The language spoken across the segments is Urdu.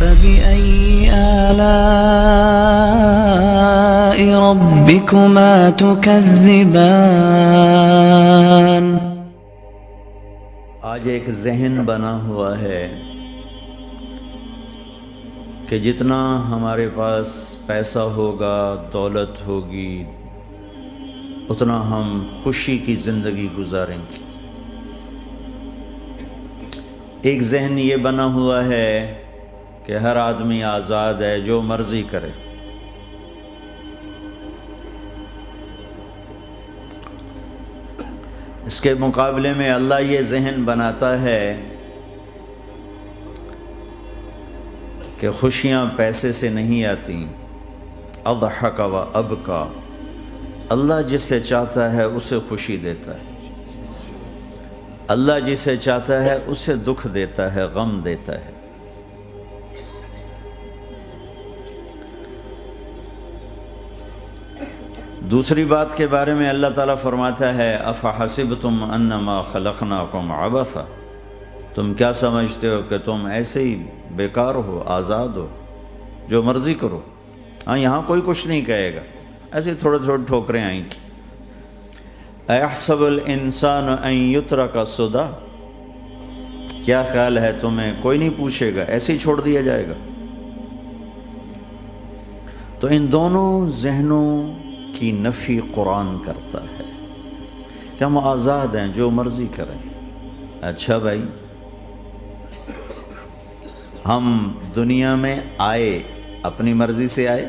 فبأي آلاء ربكما تكذبان۔ آج ایک ذہن بنا ہوا ہے کہ جتنا ہمارے پاس پیسہ ہوگا، دولت ہوگی، اتنا ہم خوشی کی زندگی گزاریں گے۔ ایک ذہن یہ بنا ہوا ہے کہ ہر آدمی آزاد ہے، جو مرضی کرے۔ اس کے مقابلے میں اللہ یہ ذہن بناتا ہے کہ خوشیاں پیسے سے نہیں آتی۔ اضحک و ابکا، اللہ جسے چاہتا ہے اسے خوشی دیتا ہے، اللہ جسے چاہتا ہے اسے دکھ دیتا ہے، غم دیتا ہے۔ دوسری بات کے بارے میں اللہ تعالیٰ فرماتا ہے افحسبتم انما خلقناکم عبثا، تم کیا سمجھتے ہو کہ تم ایسے ہی بیکار ہو، آزاد ہو، جو مرضی کرو۔ ہاں، یہاں کوئی کچھ نہیں کہے گا، ایسے تھوڑے تھوڑے ٹھوکریں آئیں گی۔ ایحسب الانسان ان یترک سدی، کیا خیال ہے تمہیں کوئی نہیں پوچھے گا، ایسے ہی چھوڑ دیا جائے گا؟ تو ان دونوں ذہنوں کی نفی قرآن کرتا ہے کہ ہم آزاد ہیں، جو مرضی کریں۔ اچھا بھائی، ہم دنیا میں آئے اپنی مرضی سے آئے،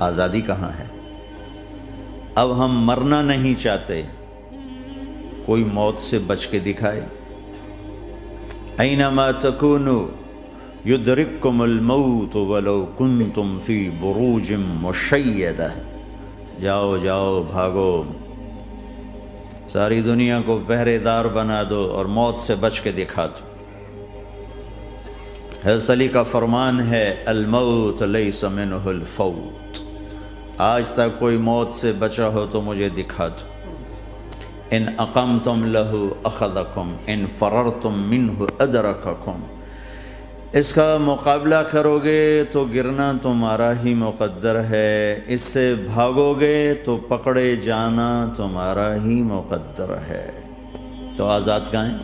آزادی کہاں ہے؟ اب ہم مرنا نہیں چاہتے، کوئی موت سے بچ کے دکھائے۔ اینما تکونوا یدرککم الموت ولو کنتم فی بروج مشیدہ، جاؤ جاؤ بھاگو، ساری دنیا کو پہرے دار بنا دو اور موت سے بچ کے دکھا دو۔ حضرت علی کا فرمان ہے الموت لیس منہ الفوت، آج تک کوئی موت سے بچا ہو تو مجھے دکھا دو۔ ان اقمتم لہ اخذکم، ان فررتم منہ ادرککم، اس کا مقابلہ کرو گے تو گرنا تمہارا ہی مقدر ہے، اس سے بھاگو گے تو پکڑے جانا تمہارا ہی مقدر ہے۔ تو آزاد کہاں ہیں؟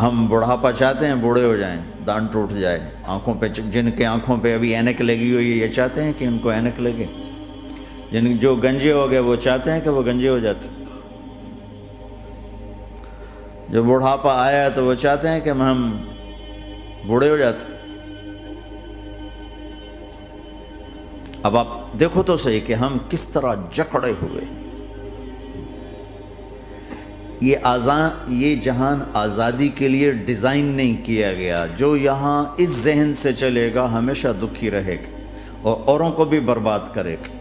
ہم بڑھاپا چاہتے ہیں، بوڑھے ہو جائیں، دان ٹوٹ جائے، آنکھوں پہ، جن کے آنکھوں پہ ابھی اینک لگی ہوئی ہے یہ چاہتے ہیں کہ ان کو اینک لگے، جو گنجے ہو گئے وہ چاہتے ہیں کہ وہ گنجے ہو جاتے، جو بڑھاپا آیا تو وہ چاہتے ہیں کہ ہم بوڑھے ہو جاتے۔ اب آپ دیکھو تو صحیح کہ ہم کس طرح جکڑے ہوئے۔ یہ جہان آزادی کے لیے ڈیزائن نہیں کیا گیا، جو یہاں اس ذہن سے چلے گا ہمیشہ دکھی رہے گا اور اوروں کو بھی برباد کرے گا۔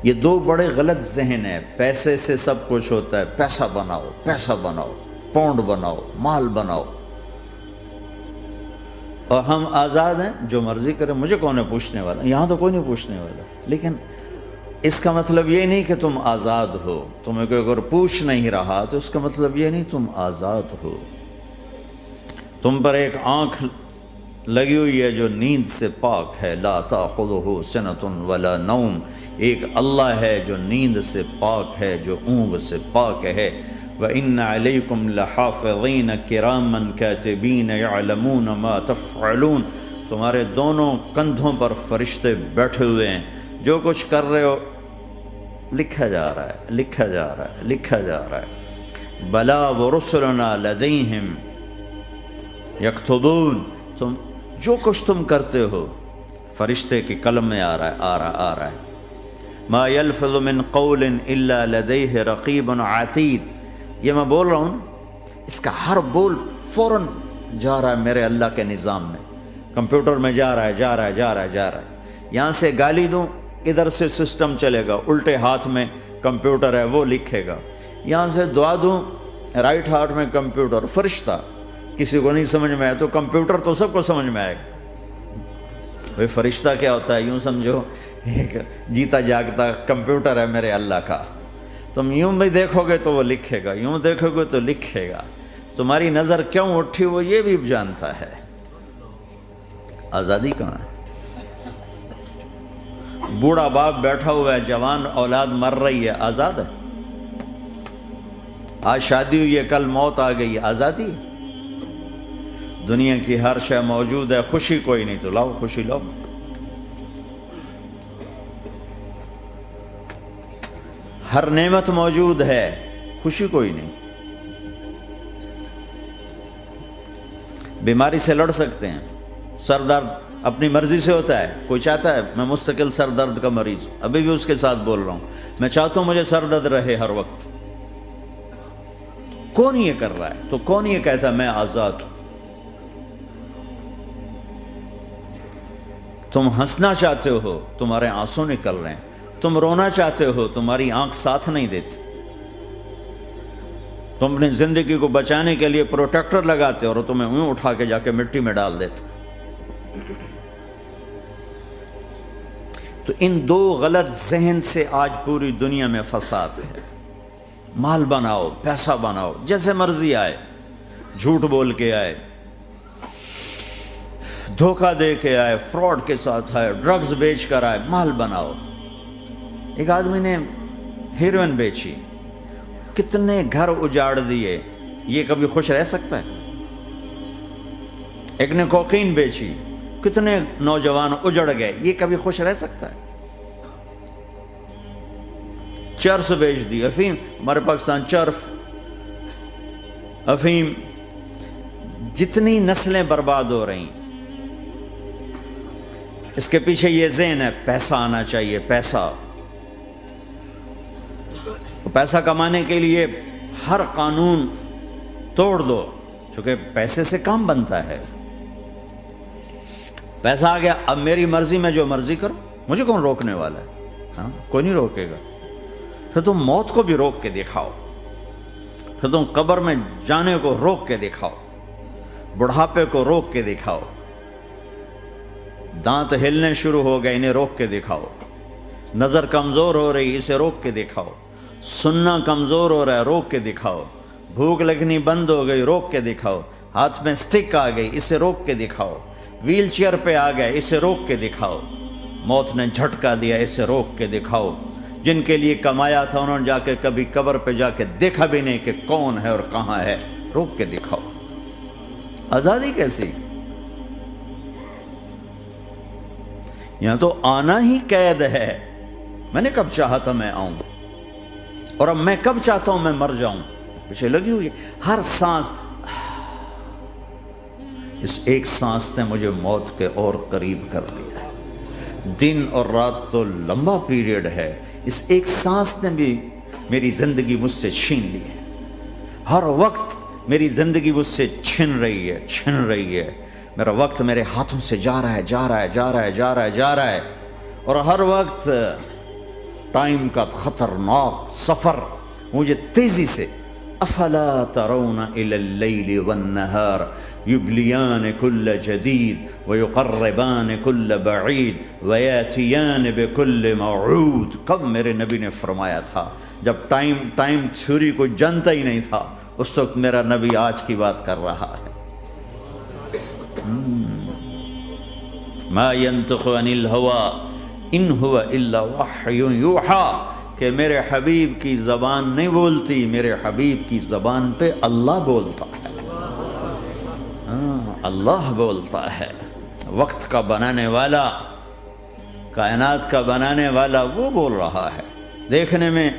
یہ دو بڑے غلط ذہن ہیں۔ پیسے سے سب کچھ ہوتا ہے، پیسہ بناؤ، پیسہ بناؤ، پاؤنڈ بناؤ، مال بناؤ، اور ہم آزاد ہیں، جو مرضی کریں، مجھے کون ہے پوچھنے والا؟ یہاں تو کوئی نہیں پوچھنے والا۔ لیکن اس کا مطلب یہ نہیں کہ تم آزاد ہو، تمہیں کوئی اگر پوچھ نہیں رہا تو اس کا مطلب یہ نہیں تم آزاد ہو۔ تم پر ایک آنکھ لگی ہوئی ہے جو نیند سے پاک ہے، لا تأخذہ سنۃ ولا نوم، ایک اللہ ہے جو نیند سے پاک ہے، جو اونگ سے پاک ہے۔ وَإِنَّ عَلَيْكُمْ لَحَافِظِينَ كِرَامًا كَاتِبِينَ يَعْلَمُونَ مَا تَفْعَلُونَ، تمہارے دونوں کندھوں پر فرشتے بیٹھے ہوئے ہیں، جو کچھ کر رہے ہو لکھا جا رہا ہے، لکھا جا رہا ہے، لکھا جا رہا ہے۔ بَلَا وَرُسُلُنَا لَدَيْهِمْ يَكْتُبُونَ، تم جو کچھ تم کرتے ہو فرشتے کی قلم میں آ رہا ہے، آ رہا ہے۔ مَا يَلْفِظُ مِنْ قَوْلٍ إِلَّا لَدَيْهِ رَقِيبٌ عَتِيدٌ، یہ میں بول رہا ہوں، اس کا ہر بول فوراً جا رہا ہے میرے اللہ کے نظام میں، کمپیوٹر میں جا رہا ہے، جا رہا ہے، جا رہا ہے، جا رہا ہے۔ یہاں سے گالی دوں، ادھر سے سسٹم چلے گا، الٹے ہاتھ میں کمپیوٹر ہے وہ لکھے گا۔ یہاں سے دعا دوں، رائٹ ہاتھ میں کمپیوٹر، فرشتہ، کسی کو نہیں سمجھ میں آئے تو کمپیوٹر تو سب کو سمجھ میں آئے گا۔ بھئی فرشتہ کیا ہوتا ہے؟ یوں سمجھو ایک جیتا جاگتا کمپیوٹر ہے میرے اللہ کا، تم یوں بھی دیکھو گے تو وہ لکھے گا، یوں دیکھو گے تو لکھے گا۔ تمہاری نظر کیوں اٹھی وہ یہ بھی جانتا ہے۔ آزادی کہاں ہے؟ بوڑھا باپ بیٹھا ہوا ہے، جوان اولاد مر رہی ہے، آزاد ہے؟ آج شادی ہوئی ہے، کل موت آ گئی، آزادی ہے؟ دنیا کی ہر شے موجود ہے، خوشی کوئی نہیں تو لاؤ خوشی لاؤ۔ ہر نعمت موجود ہے، خوشی کوئی نہیں۔ بیماری سے لڑ سکتے ہیں، سر درد اپنی مرضی سے ہوتا ہے۔ کوئی چاہتا ہے میں مستقل سر درد کا مریض، ابھی بھی اس کے ساتھ بول رہا ہوں، میں چاہتا ہوں مجھے سر درد رہے ہر وقت۔ کون یہ کر رہا ہے؟ تو کون یہ کہتا ہے میں آزاد ہوں؟ تم ہنسنا چاہتے ہو، تمہارے آنسو نکل رہے ہیں۔ تم رونا چاہتے ہو، تمہاری آنکھ ساتھ نہیں دیتی۔ تم اپنی زندگی کو بچانے کے لیے پروٹیکٹر لگاتے ہو اور تمہیں اونوں اٹھا کے جا کے مٹی میں ڈال دیتے۔ تو ان دو غلط ذہن سے آج پوری دنیا میں فساد ہے۔ مال بناؤ، پیسہ بناؤ، جیسے مرضی آئے، جھوٹ بول کے آئے، دھوکہ دے کے آئے، فراڈ کے ساتھ آئے، ڈرگز بیچ کر آئے، مال بناؤ۔ ایک آدمی نے ہیروئن بیچی، کتنے گھر اجاڑ دیے، یہ کبھی خوش رہ سکتا ہے؟ ایک نے کوکین بیچی، کتنے نوجوان اجڑ گئے، یہ کبھی خوش رہ سکتا ہے؟ چرس بیچ دی، افیم، ہمارے پاکستان چرف، افیم، جتنی نسلیں برباد ہو رہی ہیں، اس کے پیچھے یہ ذہن ہے پیسہ آنا چاہیے، پیسہ۔ پیسہ کمانے کے لیے ہر قانون توڑ دو، چونکہ پیسے سے کام بنتا ہے۔ پیسہ آ گیا، اب میری مرضی میں جو مرضی کرو، مجھے کون روکنے والا ہے؟ ہاں، کوئی نہیں روکے گا۔ پھر تم موت کو بھی روک کے دکھاؤ، پھر تم قبر میں جانے کو روک کے دکھاؤ، بڑھاپے کو روک کے دکھاؤ، دانت ہلنے شروع ہو گئے، انہیں روک کے دکھاؤ، نظر کمزور ہو رہی، اسے روک کے دکھاؤ، سننا کمزور ہو رہا ہے، روک کے دکھاؤ، بھوک لگنی بند ہو گئی، روک کے دکھاؤ، ہاتھ میں سٹک آ گئی، اسے روک کے دکھاؤ، ویل چیئر پہ آ گئے، اسے روک کے دکھاؤ، موت نے جھٹکا دیا، اسے روک کے دکھاؤ۔ جن کے لیے کمایا تھا انہوں نے جا کے کبھی قبر پہ جا کے دیکھا بھی نہیں کہ کون ہے اور کہاں ہے، روک کے دکھاؤ۔ آزادی کیسی؟ یہاں تو آنا ہی قید ہے۔ میں نے کب چاہا تھا میں آؤں، اور اب میں کب چاہتا ہوں میں مر جاؤں، پیچھے لگی ہوئی ہے۔ ہر سانس، اس ایک سانس نے مجھے موت کے اور قریب کر دیا ہے۔ دن اور رات تو لمبا پیریڈ ہے، اس ایک سانس نے بھی میری زندگی مجھ سے چھین لی ہے۔ ہر وقت میری زندگی مجھ سے چھن رہی ہے۔ میرا وقت میرے ہاتھوں سے جا رہا ہے، اور ہر وقت ٹائم کا خطرناک سفر مجھے تیزی سے، افلا ترون الى اللیل والنہار یبلیان کل جدید ویقربان کل بعید ویاتیان بکل موعود۔ کب میرے نبی نے فرمایا تھا؟ جب ٹائم تھیوری کو جانتا ہی نہیں تھا، اس وقت میرا نبی آج کی بات کر رہا ہے۔ ما ينطق عن الهوى ان هو الا وحی یوحی، کہ میرے حبیب کی زبان نہیں بولتی، میرے حبیب کی زبان پہ اللہ بولتا ہے۔ اللہ بولتا ہے۔ وقت کا بنانے والا، کائنات کا بنانے والا وہ بول رہا ہے۔ دیکھنے میں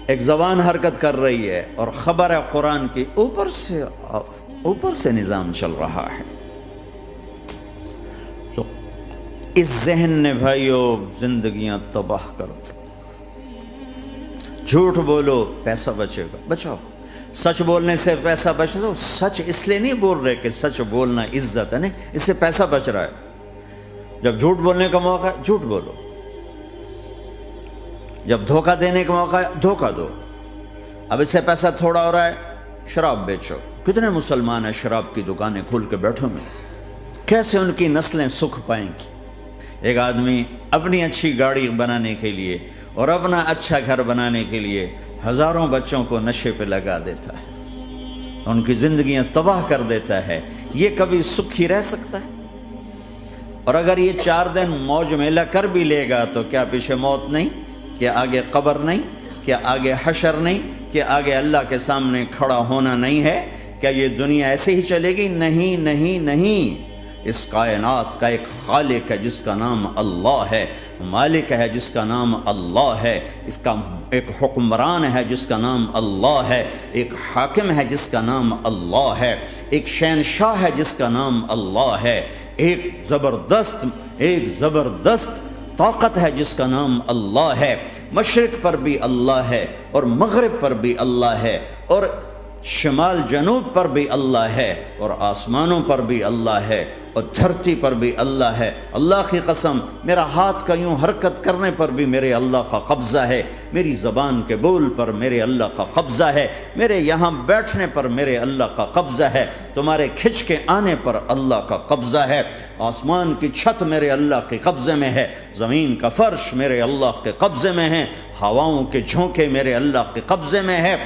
ایک زبان حرکت کر رہی ہے اور خبر ہے قرآن کی، اوپر سے نظام چل رہا ہے۔ تو اس ذہن نے بھائیو زندگیاں تباہ کر دی۔ جھوٹ بولو پیسہ بچے گا، بچاؤ۔ سچ بولنے سے پیسہ بچ رہا، سچ اس لیے نہیں بول رہے کہ سچ بولنا عزت ہے، نہیں، اس سے پیسہ بچ رہا ہے۔ جب جھوٹ بولنے کا موقع ہے جھوٹ بولو، جب دھوکہ دینے کا موقع ہے دھوکہ دو۔ اب اس سے پیسہ تھوڑا ہو رہا ہے، شراب بیچو۔ کتنے مسلمان ہیں شراب کی دکانیں کھول کے بیٹھے ہوئے، کیسے ان کی نسلیں سکھ پائیں گی؟ ایک آدمی اپنی اچھی گاڑی بنانے کے لیے اور اپنا اچھا گھر بنانے کے لیے ہزاروں بچوں کو نشے پہ لگا دیتا ہے۔ ان کی زندگیاں تباہ کر دیتا ہے، یہ کبھی سکھی رہ سکتا ہے؟ اور اگر یہ 4 دن موج میلہ کر بھی لے گا تو کیا پیچھے موت نہیں؟ کیا آگے قبر نہیں؟ کیا آگے حشر نہیں؟ کیا آگے اللہ کے سامنے کھڑا ہونا نہیں ہے؟ کیا یہ دنیا ایسے ہی چلے گی؟ نہیں نہیں نہیں، اس کائنات کا ایک خالق ہے جس کا نام اللہ ہے، مالک ہے جس کا نام اللہ ہے، اس کا ایک حکمران ہے جس کا نام اللہ ہے، ایک حاکم ہے جس کا نام اللہ ہے، ایک شہنشاہ ہے جس کا نام اللہ ہے، ایک زبردست طاقت ہے جس کا نام اللہ ہے، مشرق پر بھی اللہ ہے اور مغرب پر بھی اللہ ہے اور شمال جنوب پر بھی اللہ ہے اور آسمانوں پر بھی اللہ ہے اور دھرتی پر بھی اللہ ہے۔ اللہ کی قسم، میرا ہاتھ کا یوں حرکت کرنے پر بھی میرے اللہ کا قبضہ ہے، میری زبان کے بول پر میرے اللہ کا قبضہ ہے، میرے یہاں بیٹھنے پر میرے اللہ کا قبضہ ہے، تمہارے کھچ کے آنے پر اللہ کا قبضہ ہے، آسمان کی چھت میرے اللہ کے قبضے میں ہے، زمین کا فرش میرے اللہ کے قبضے میں ہے، ہواؤں کے جھونکے میرے اللہ کے قبضے میں ہے،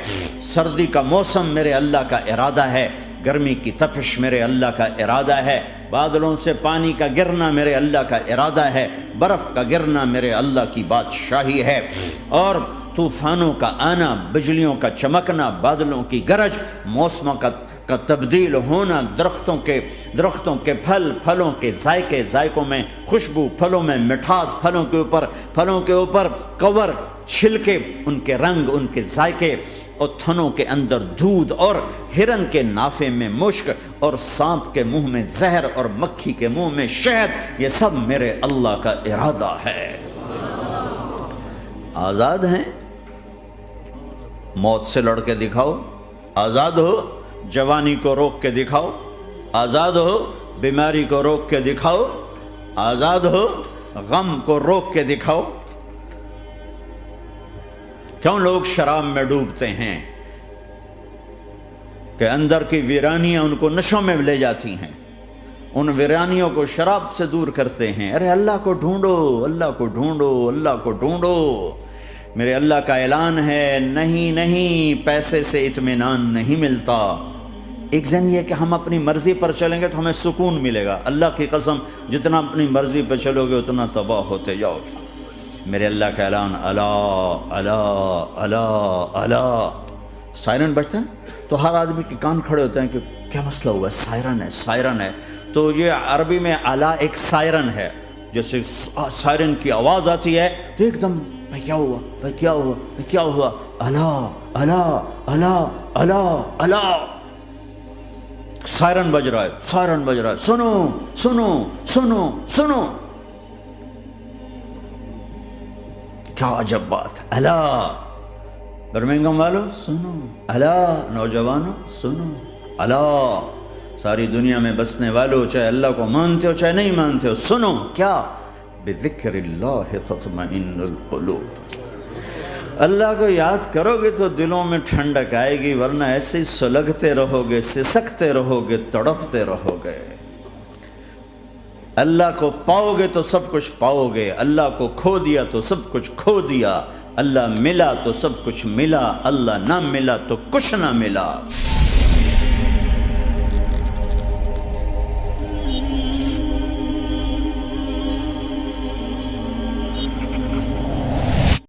سردی کا موسم میرے اللہ کا ارادہ ہے، گرمی کی تپش میرے اللہ کا ارادہ ہے، بادلوں سے پانی کا گرنا میرے اللہ کا ارادہ ہے، برف کا گرنا میرے اللہ کی بادشاہی ہے، اور طوفانوں کا آنا، بجلیوں کا چمکنا، بادلوں کی گرج، موسموں کا تبدیل ہونا، درختوں کے پھلوں کے ذائقوں میں خوشبو، پھلوں میں مٹھاس، پھلوں کے اوپر کور، چھلکے، ان کے رنگ، ان کے ذائقے، اور تھنوں کے اندر دودھ، اور ہرن کے نافے میں مشک، اور سانپ کے منہ میں زہر، اور مکھی کے منہ میں شہد، یہ سب میرے اللہ کا ارادہ ہے۔ آزاد ہیں؟ موت سے لڑ کے دکھاؤ، آزاد ہو، جوانی کو روک کے دکھاؤ، آزاد ہو، بیماری کو روک کے دکھاؤ، آزاد ہو، غم کو روک کے دکھاؤ۔ کیوں لوگ شراب میں ڈوبتے ہیں؟ کہ اندر کی ویرانیاں ان کو نشوں میں لے جاتی ہیں، ان ویرانیوں کو شراب سے دور کرتے ہیں۔ ارے اللہ کو ڈھونڈو، اللہ کو ڈھونڈو، اللہ کو ڈھونڈو۔ میرے اللہ کا اعلان ہے، نہیں، پیسے سے اطمینان نہیں ملتا۔ ایک ذہن یہ کہ ہم اپنی مرضی پر چلیں گے تو ہمیں سکون ملے گا۔ اللہ کی قسم، جتنا اپنی مرضی پہ چلو گے اتنا تباہ ہوتے جاؤ۔ میرے اللہ کا اعلان، اللہ اللہ اللہ اللہ، سائرن بجتا ہے تو ہر آدمی کے کان کھڑے ہوتے ہیں کہ کیا مسئلہ ہوا ہے، سائرن ہے۔ تو یہ عربی میں اللہ ایک سائرن ہے، جیسے سائرن کی آواز آتی ہے تو ایک دم بھائی کیا ہوا، اللہ اللہ اللہ اللہ اللہ، سائرن بج رہا ہے، سنو سنو سنو سنو، کیا عجب بات ہے۔ اللہ برمنگم والوں سنو، اللہ نوجوانوں سنو، اللہ ساری دنیا میں بسنے والوں، چاہے اللہ کو مانتے ہو چاہے نہیں مانتے ہو، سنو، کیا؟ بذکر اللہ تطمئن القلوب، اللہ کو یاد کرو گے تو دلوں میں ٹھنڈک آئے گی، ورنہ ایسے ہی سلگتے رہو گے، سسکتے رہو گے، تڑپتے رہو گے۔ اللہ کو پاؤ گے تو سب کچھ پاؤ گے، اللہ کو کھو دیا تو سب کچھ کھو دیا، اللہ ملا تو سب کچھ ملا، اللہ نہ ملا تو کچھ نہ ملا۔